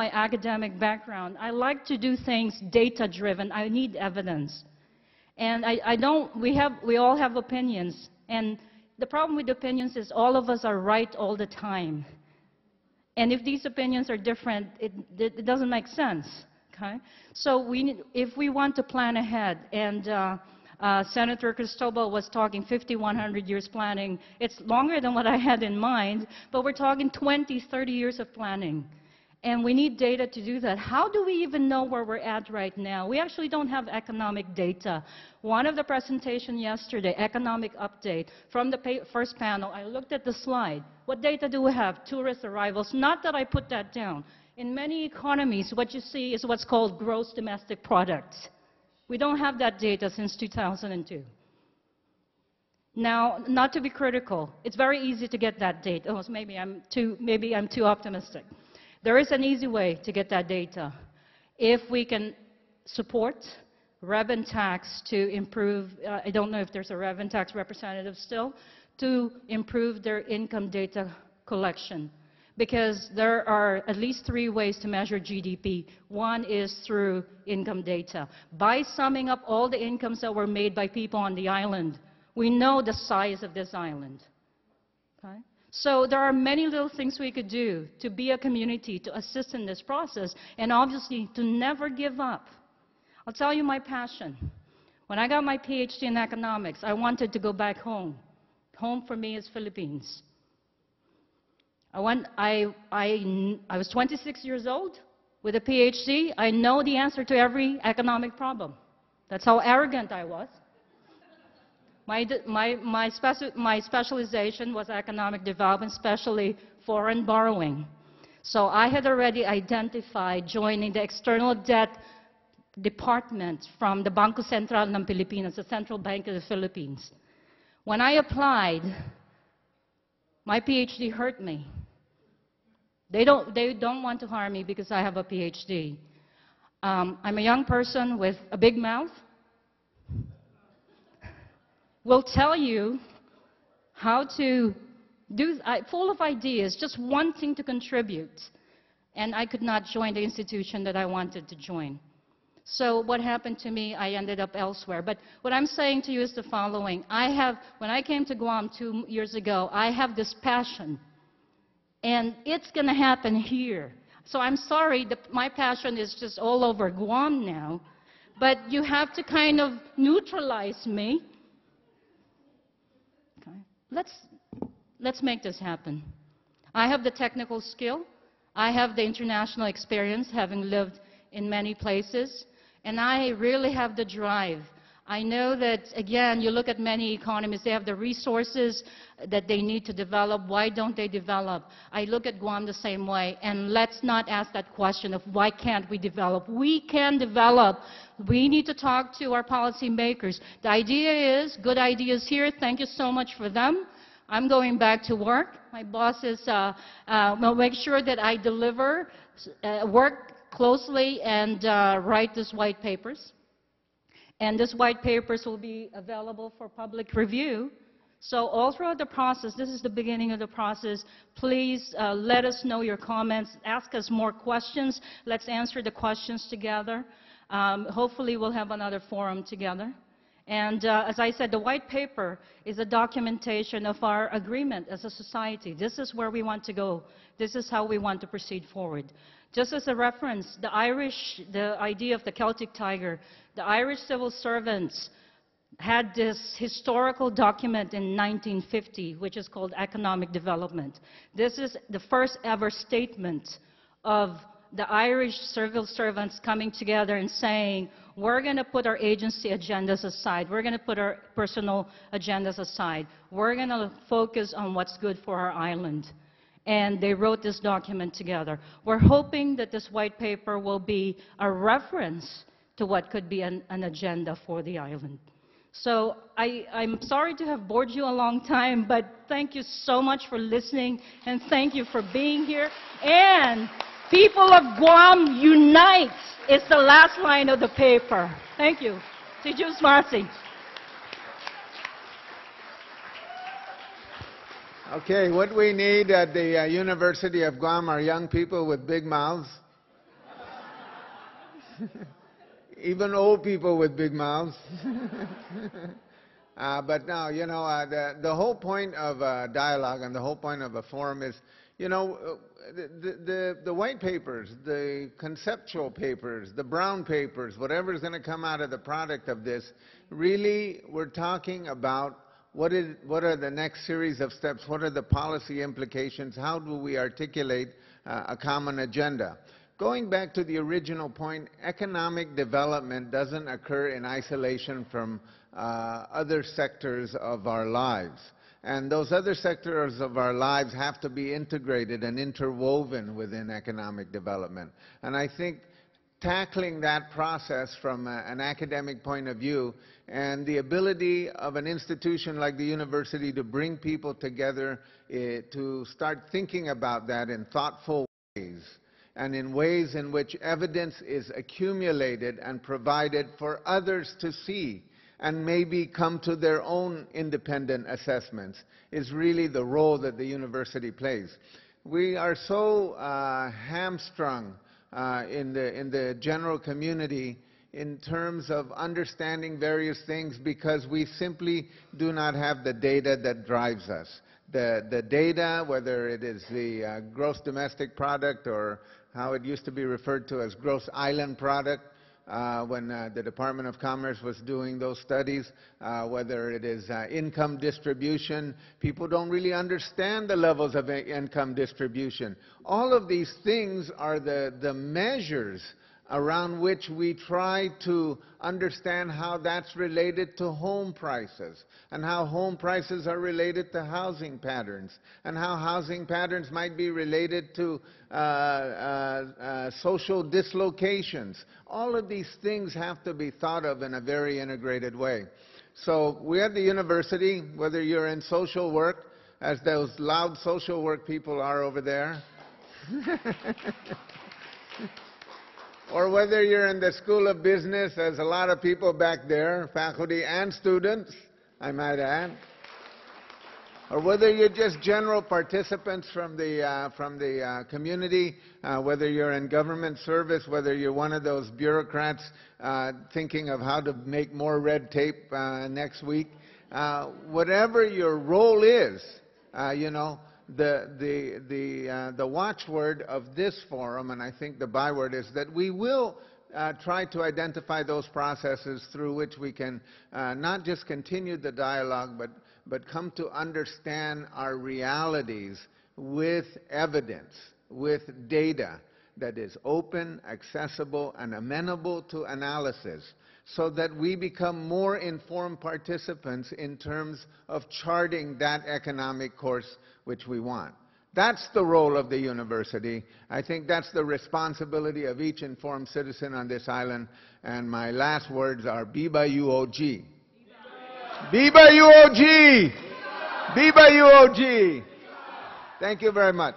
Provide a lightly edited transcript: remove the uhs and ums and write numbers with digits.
my academic background, I like to do things data-driven. I need evidence. And we all have opinions. And the problem with opinions is all of us are right all the time. And if these opinions are different, it doesn't make sense, okay? So if we want to plan ahead, and Senator Cristobal was talking 100 years planning. It's longer than what I had in mind, but we're talking 20, 30 years of planning. And we need data to do that. How do we even know where we're at right now? We actually don't have economic data. One of the presentations yesterday, economic update, from the first panel, I looked at the slide. What data do we have? Tourist arrivals. Not that I put that down. In many economies, what you see is what's called gross domestic product. We don't have that data since 2002. Now, not to be critical, it's very easy to get that data. Oh, maybe I'm too optimistic. There is an easy way to get that data. If we can support rev and tax to improve, I don't know if there's a rev and tax representative still, to improve their income data collection. Because there are at least 3 ways to measure GDP. One is through income data. By summing up all the incomes that were made by people on the island, we know the size of this island. Okay? So there are many little things we could do to be a community, to assist in this process, and obviously to never give up. I'll tell you my passion. When I got my PhD in economics, I wanted to go back home. Home for me is Philippines. I was 26 years old with a PhD. I know the answer to every economic problem. That's how arrogant I was. My specialization was economic development, especially foreign borrowing. So I had already identified joining the external debt department from the Bangko Sentral ng Pilipinas, the Central Bank of the Philippines. When I applied, my PhD hurt me. They don't want to harm me because I have a PhD. I'm a young person with a big mouth. Will tell you how to do, full of ideas, just wanting to contribute. And I could not join the institution that I wanted to join. So what happened to me, I ended up elsewhere. But what I'm saying to you is the following. When I came to Guam 2 years ago, I have this passion. And it's going to happen here. So I'm sorry, my passion is just all over Guam now. But you have to kind of neutralize me. Okay. Let's make this happen. I have the technical skill. I have the international experience, having lived in many places. And I really have the drive. I know that, again, you look at many economies, they have the resources that they need to develop. Why don't they develop? I look at Guam the same way. And let's not ask that question of why can't we develop. We can develop. We need to talk to our policymakers. The idea is, good ideas here. Thank you so much for them. I'm going back to work. My boss is, will make sure that I deliver, work closely, and write these white papers. And these white papers will be available for public review. So all throughout the process, this is the beginning of the process, please let us know your comments, ask us more questions. Let's answer the questions together. Hopefully we'll have another forum together. And as I said, the white paper is a documentation of our agreement as a society. This is where we want to go. This is how we want to proceed forward. Just as a reference, the idea of the Celtic tiger, the Irish civil servants had this historical document in 1950, which is called economic development. This is the first ever statement of the Irish civil servants coming together and saying, we're going to put our agency agendas aside. We're going to put our personal agendas aside. We're going to focus on what's good for our island. And they wrote this document together. We're hoping that this white paper will be a reference to what could be an agenda for the island. So I'm sorry to have bored you a long time, but thank you so much for listening, and thank you for being here. And people of Guam, unite is the last line of the paper. Thank you. Si Diyos Marcy. Okay, what we need at the University of Guam are young people with big mouths Even old people with big mouths. But no, the whole point of dialogue and the whole point of a forum is, the white papers, the conceptual papers, the brown papers, whatever is going to come out of the product of this, really we're talking about what are the next series of steps, what are the policy implications, how do we articulate a common agenda. Going back to the original point, economic development doesn't occur in isolation from other sectors of our lives. And those other sectors of our lives have to be integrated and interwoven within economic development. And I think tackling that process from an academic point of view and the ability of an institution like the university to bring people together to start thinking about that in thoughtful ways and in ways in which evidence is accumulated and provided for others to see and maybe come to their own independent assessments is really the role that the university plays. We are so hamstrung in the general community in terms of understanding various things because we simply do not have the data that drives us. The data, whether it is the gross domestic product or how it used to be referred to as gross island product, when the Department of Commerce was doing those studies, whether it is income distribution. People don't really understand the levels of income distribution. All of these things are the measures around which we try to understand how that's related to home prices, and how home prices are related to housing patterns, and how housing patterns might be related to social dislocations. All of these things have to be thought of in a very integrated way. So we at the university, whether you're in social work, as those loud social work people are over there, or whether you're in the School of Business, as a lot of people back there, faculty and students, I might add, or whether you're just general participants from the community, whether you're in government service, whether you're one of those bureaucrats thinking of how to make more red tape next week, whatever your role is, the watchword of this forum, and I think the byword, is that we will try to identify those processes through which we can not just continue the dialogue, but come to understand our realities with evidence, with data that is open, accessible, and amenable to analysis, so that we become more informed participants in terms of charting that economic course which we want. That's the role of the university. I think that's the responsibility of each informed citizen on this island. And my last words are Biba UOG. Biba UOG! Biba UOG! Thank you very much.